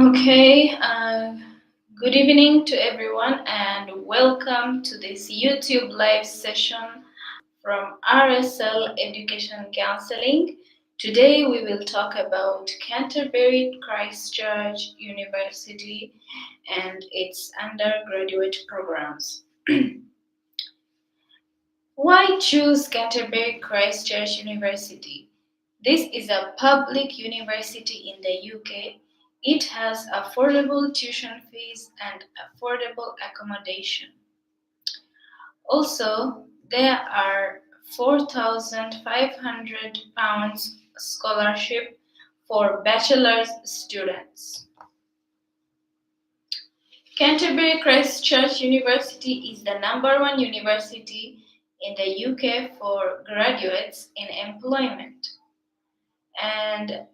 Okay, good evening to everyone and welcome to this YouTube live session from RSL Education Counseling. Today we will talk about Canterbury Christ Church University and its undergraduate programs. Why choose Canterbury Christ Church University? This is a public university in the UK. It has affordable tuition fees and affordable accommodation. Also, there are £4,500 scholarship for Bachelors students. Canterbury Christ Church University is the #1 university in the UK for graduates in employment, and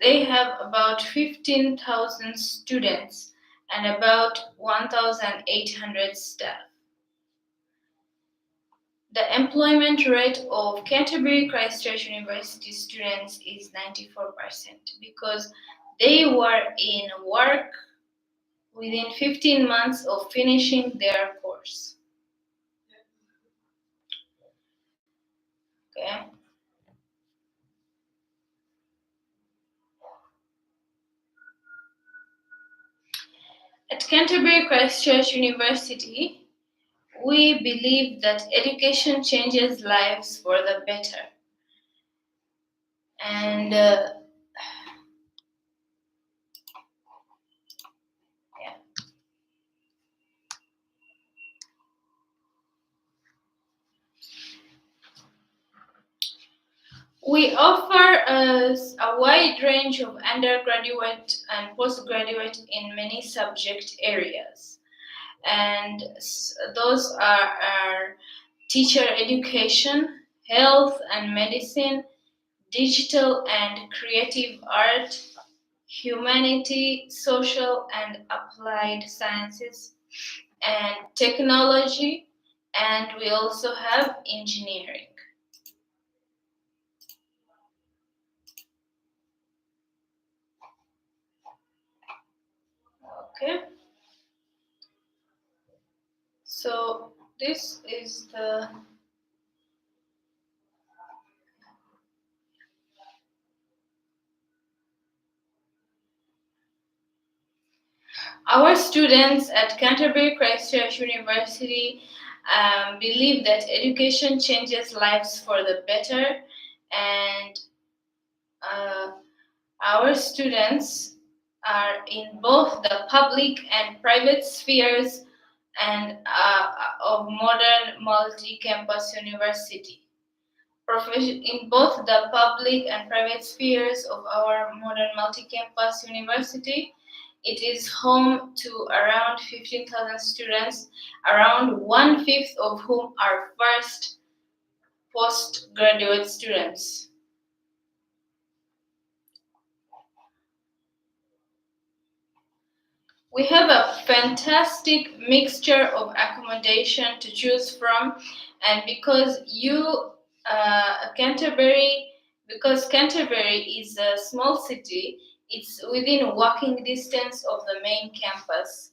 they have about 15,000 students and about 1,800 staff. The employment rate of Canterbury Christ Church University students is 94% because they were in work within 15 months of finishing their course. Okay. At Canterbury Christ Church University, we believe that education changes lives for the better. And we offer a wide range of undergraduate and postgraduate in many subject areas. And those are teacher education, health and medicine, digital and creative art, humanity, social and applied sciences, and technology, and we also have engineering. Okay. So this is our students at Canterbury Christ Church University believe that education changes lives for the better, and our students are in both the public and private spheres and of modern multi-campus university. In both the public and private spheres of our modern multi-campus university, it is home to around 15,000 students, around 1/5 of whom are first postgraduate students. We have a fantastic mixture of accommodation to choose from, and because Canterbury is a small city, it's within walking distance of the main campus.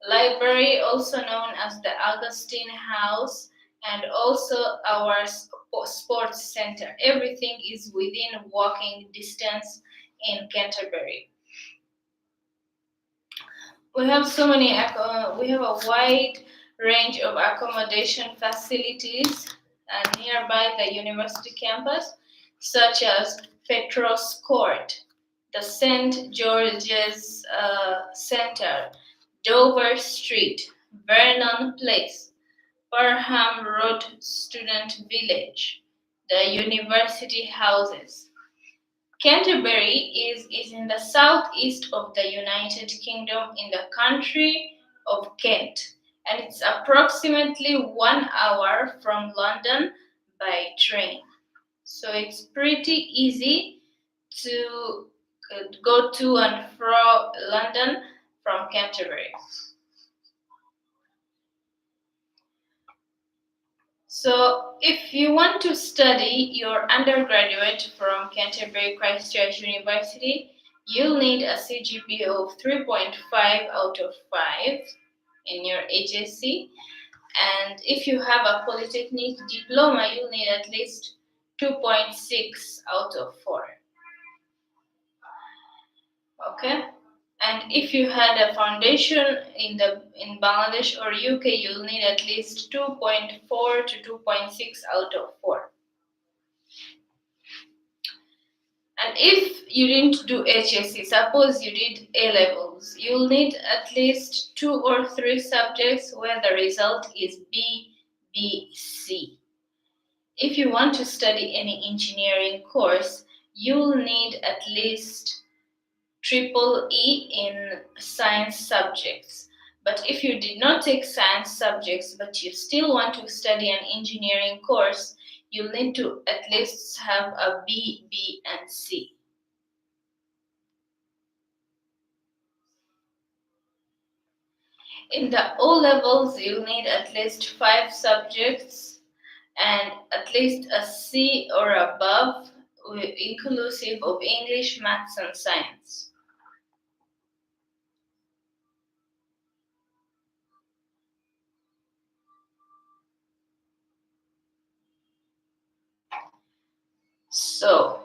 Library, also known as the Augustine House, and also our sports center. Everything is within walking distance in Canterbury. We have we have a wide range of accommodation facilities nearby the university campus, such as Petros Court, the St. George's Center, Dover Street, Vernon Place, Parham Road Student Village, the university houses. Canterbury is in the southeast of the United Kingdom in the country of Kent, and it's approximately 1 hour from London by train. So it's pretty easy to go to and from London from Canterbury. So if you want to study your undergraduate from Canterbury Christ Church University, you'll need a CGPA of 3.5 out of 5 in your HSC. And if you have a polytechnic diploma, you'll need at least 2.6 out of 4. Okay? And if you had a foundation in Bangladesh or UK, you'll need at least 2.4 to 2.6 out of 4. And if you didn't do HSC, suppose you did A levels, you'll need at least 2 or 3 subjects where the result is B, B, C. If you want to study any engineering course, you'll need at least triple E in science subjects. But if you did not take science subjects but you still want to study an engineering course, you'll need to at least have a B, B, and C. In the O levels, you'll need at least 5 subjects and at least a C or above, inclusive of English, maths, and science. So,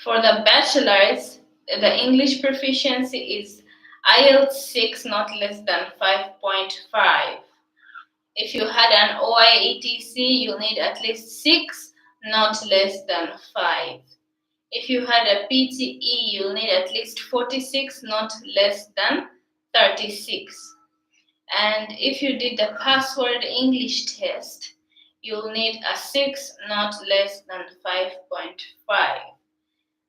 for the bachelors, the English proficiency is IELTS 6 not less than 5.5. If you had an OIETC, you'll need at least 6 not less than 5. If you had a PTE, you'll need at least 46 not less than 36. And if you did the password English test, you'll need a 6 not less than 5.5.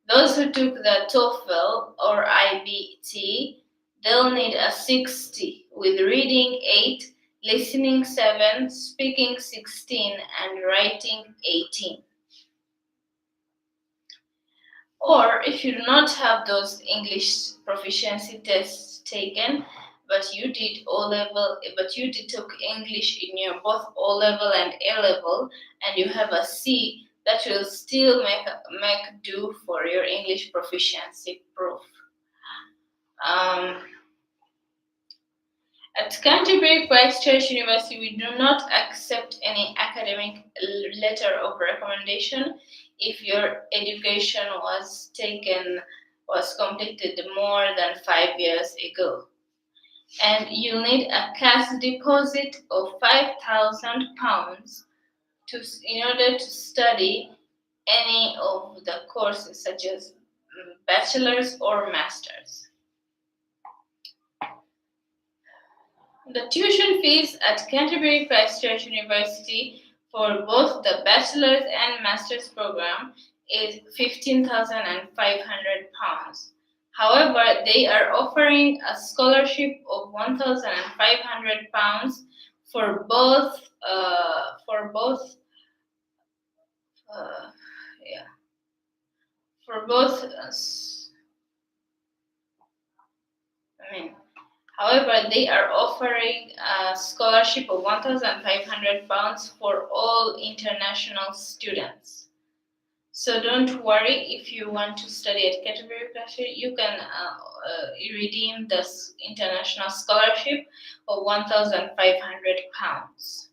Those who took the TOEFL or IBT, they'll need a 60 with reading 8, listening 7, speaking 16, and writing 18. Or if you do not have those English proficiency tests taken, but you did took English in your both O level and A level, and you have a C, that will still make do for your English proficiency proof. At Canterbury Christ Church University, we do not accept any academic letter of recommendation if your education was completed more than 5 years ago. And you need a cash deposit of £5,000 in order to study any of the courses such as Bachelors or Masters. The tuition fees at Canterbury Christ Church University for both the Bachelor's and Master's program is £15,500. However, they are offering a scholarship of £1,500 for both However, they are offering a scholarship of £1,500 for all international students. So don't worry, if you want to study at Canterbury Christ Church, you can redeem this international scholarship of £1,500.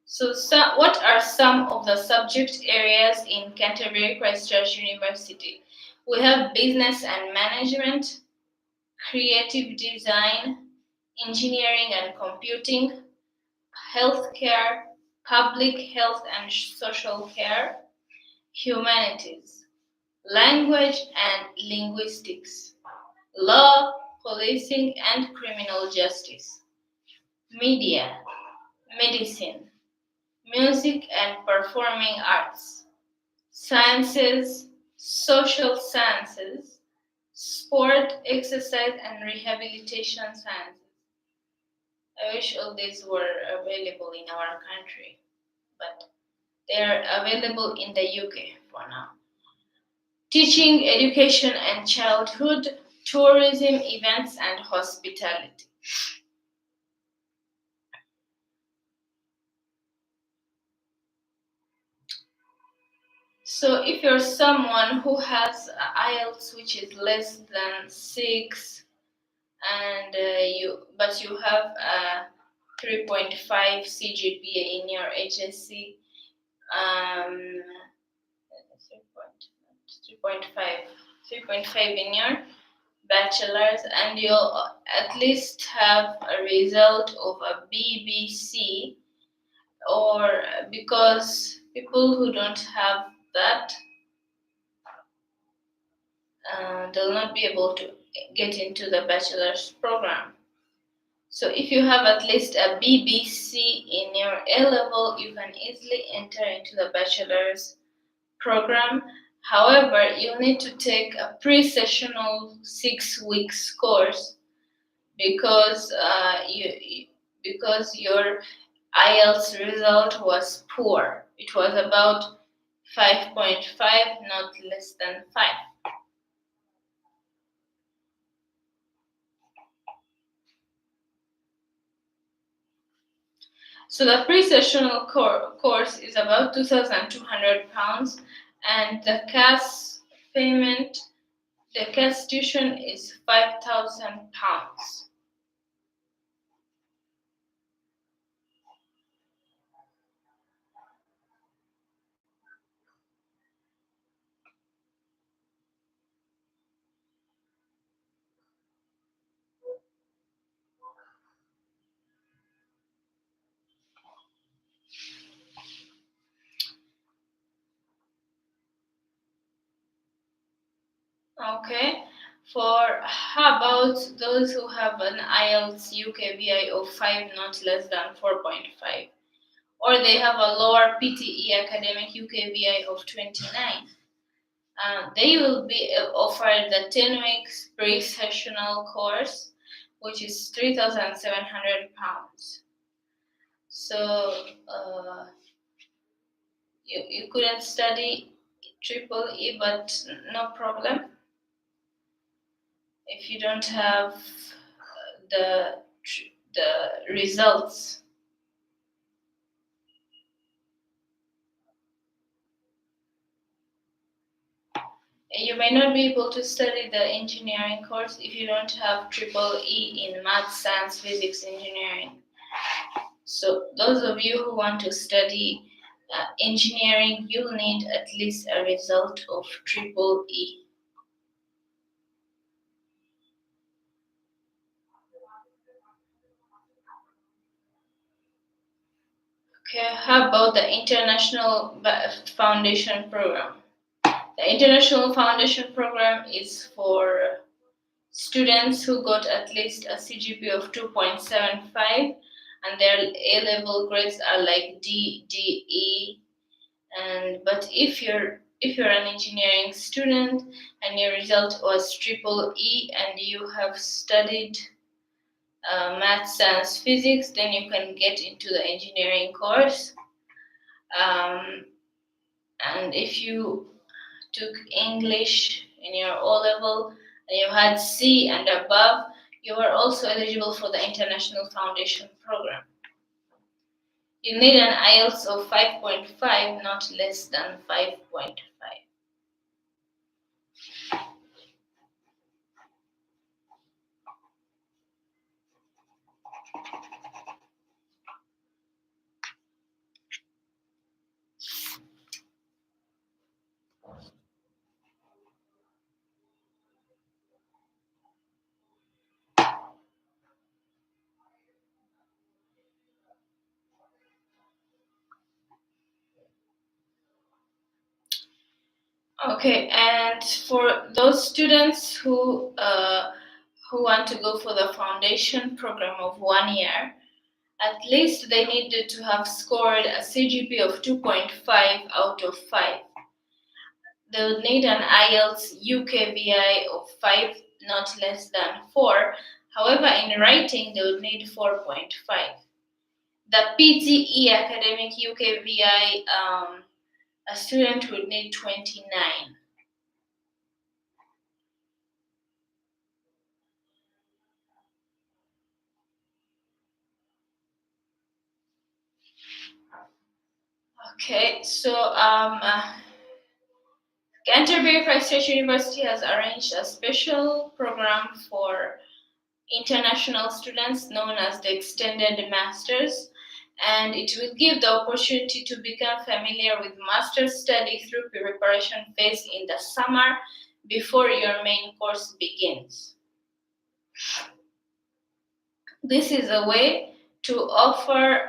So what are some of the subject areas in Canterbury Christ Church University? We have business and management, creative design, engineering and computing, healthcare, public health and social care, humanities, language and linguistics, law, policing and criminal justice, media, medicine, music and performing arts, sciences, social sciences, sport, exercise and rehabilitation sciences. I wish all these were available in our country, but they are available in the UK for now. Teaching, education and childhood, tourism, events and hospitality. So if you're someone who has IELTS which is less than 6, and you have a 3.5 CGPA in your HSC, 3.5 in your bachelor's, and you'll at least have a result of a BBC, or because people who don't have that, they'll not be able to get into the bachelor's program. So if you have at least a BBC in your A level, you can easily enter into the bachelor's program. However, you'll need to take a pre-sessional 6 weeks course because because your IELTS result was poor. It was about 5.5, not less than 5. So the pre-sessional course is about £2,200, and the CAS payment, the CAS tuition is £5,000. Okay. For how about those who have an IELTS UKVI of 5, not less than 4.5, or they have a lower PTE academic UKVI of 29? They will be offered the 10 weeks pre-sessional course, which is £3,700. So you couldn't study triple E, but no problem. If you don't have the results. You may not be able to study the engineering course if you don't have triple E in math, science, physics, engineering. So those of you who want to study engineering, you'll need at least a result of triple E. Okay, how about the International Foundation Program? The International Foundation Program is for students who got at least a CGPA of 2.75, and their A-level grades are like D, D, E. But if you're an engineering student and your result was triple E and you have studied math, science, physics, then you can get into the engineering course. And if you took English in your O-level and you had C and above, you are also eligible for the International Foundation Program. You need an IELTS of 5.5, not less than 5.5. Okay, and for those students who want to go for the foundation program of 1 year, at least they needed to have scored a CGP of 2.5 out of 5. They would need an IELTS UKVI of 5, not less than 4. However, in writing, they would need 4.5. The PTE academic UKVI, a student would need 29. Okay, so Canterbury Christ Church University has arranged a special program for international students known as the Extended Masters, and it will give the opportunity to become familiar with master's study through preparation phase in the summer before your main course begins. This is a way to offer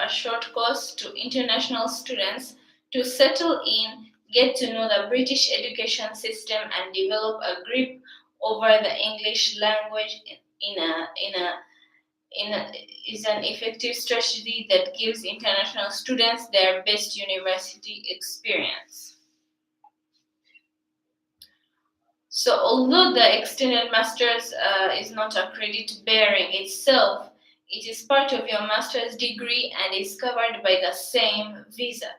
a short course to international students to settle in, get to know the British education system, and develop a grip over the English language in a in a is an effective strategy that gives international students their best university experience. So, although the extended master's is not a credit bearing itself, it is part of your master's degree and is covered by the same visa.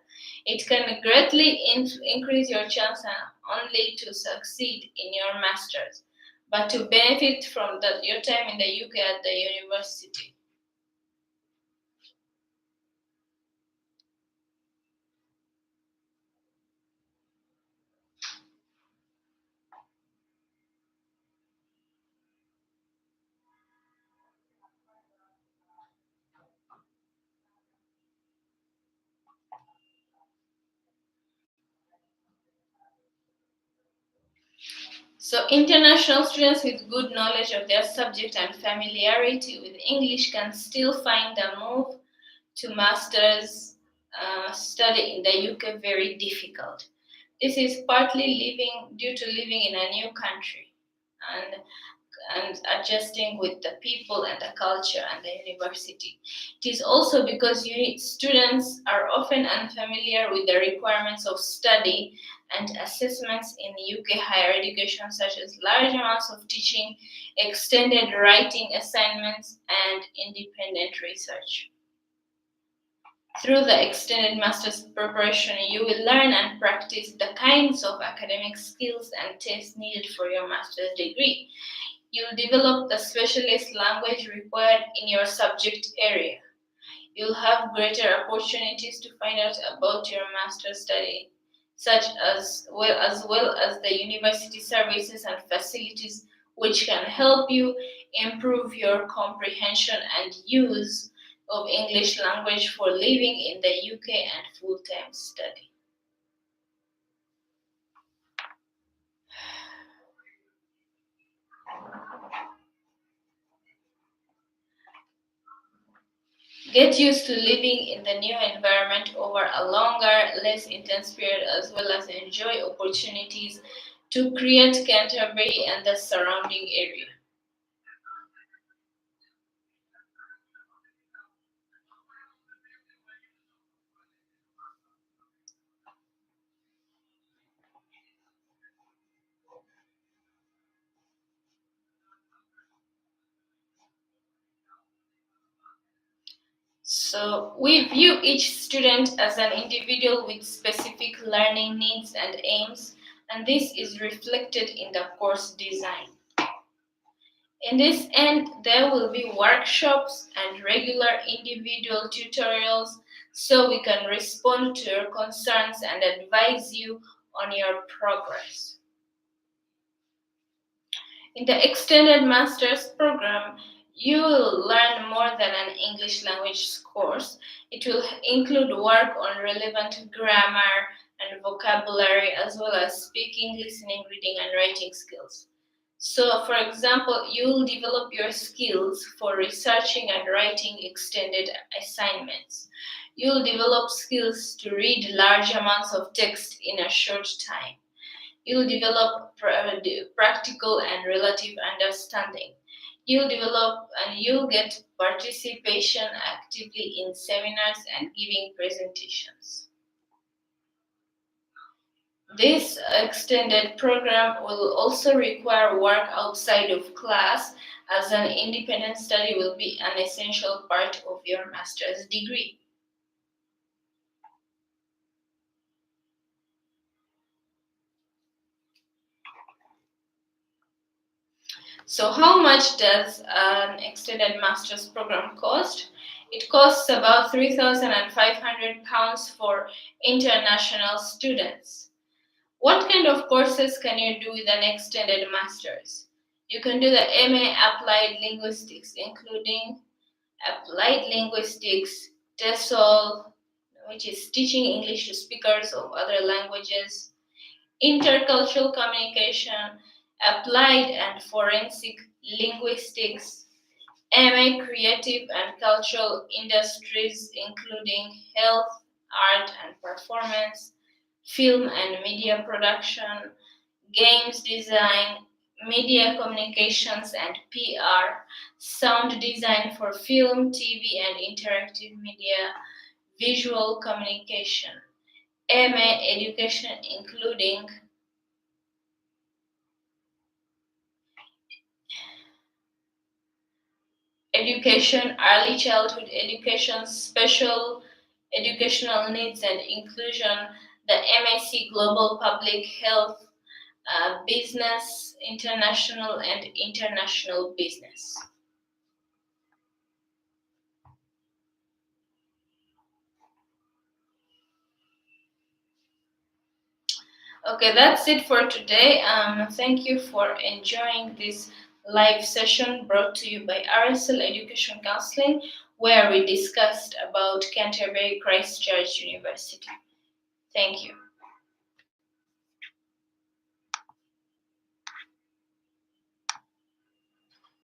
It can greatly increase your chance not only to succeed in your master's, but to benefit from your time in the UK at the university. So, international students with good knowledge of their subject and familiarity with English can still find the move to master's study in the UK very difficult. This is partly due to living in a new country and and adjusting with the people and the culture and the university. It is also because students are often unfamiliar with the requirements of study and assessments in UK higher education, such as large amounts of teaching, extended writing assignments, and independent research. Through the extended master's preparation, you will learn and practice the kinds of academic skills and tests needed for your master's degree. You'll develop the specialist language required in your subject area. You'll have greater opportunities to find out about your master's study, such as the university services and facilities which can help you improve your comprehension and use of English language for living in the UK and full-time study. Get used to living in the new environment over a longer, less intense period, as well as enjoy opportunities to create Canterbury and the surrounding area. So, we view each student as an individual with specific learning needs and aims, and this is reflected in the course design. In this end, there will be workshops and regular individual tutorials so we can respond to your concerns and advise you on your progress. In the extended master's program, you will learn more than an English language course. It will include work on relevant grammar and vocabulary, as well as speaking, listening, reading, and writing skills. So, for example, you'll develop your skills for researching and writing extended assignments. You'll develop skills to read large amounts of text in a short time. You'll develop practical and relative understanding. You'll get participation actively in seminars and giving presentations. This extended program will also require work outside of class, as an independent study will be an essential part of your master's degree. So, how much does an extended master's program cost? It costs about £3,500 for international students. What kind of courses can you do with an extended master's? You can do the MA Applied Linguistics, including Applied Linguistics, TESOL, which is teaching English to speakers of other languages, intercultural communication, applied and forensic linguistics, MA Creative and Cultural Industries, including health, art and performance, film and media production, games design, media communications and PR, sound design for film, TV, and interactive media, visual communication, MA Education, including education, early childhood education, special educational needs and inclusion, the MSc Global Public Health, business, international and international business. Okay, that's it for today. Thank you for enjoying this live session brought to you by RSL Education Counseling, where we discussed about Canterbury Christ Church University. Thank you.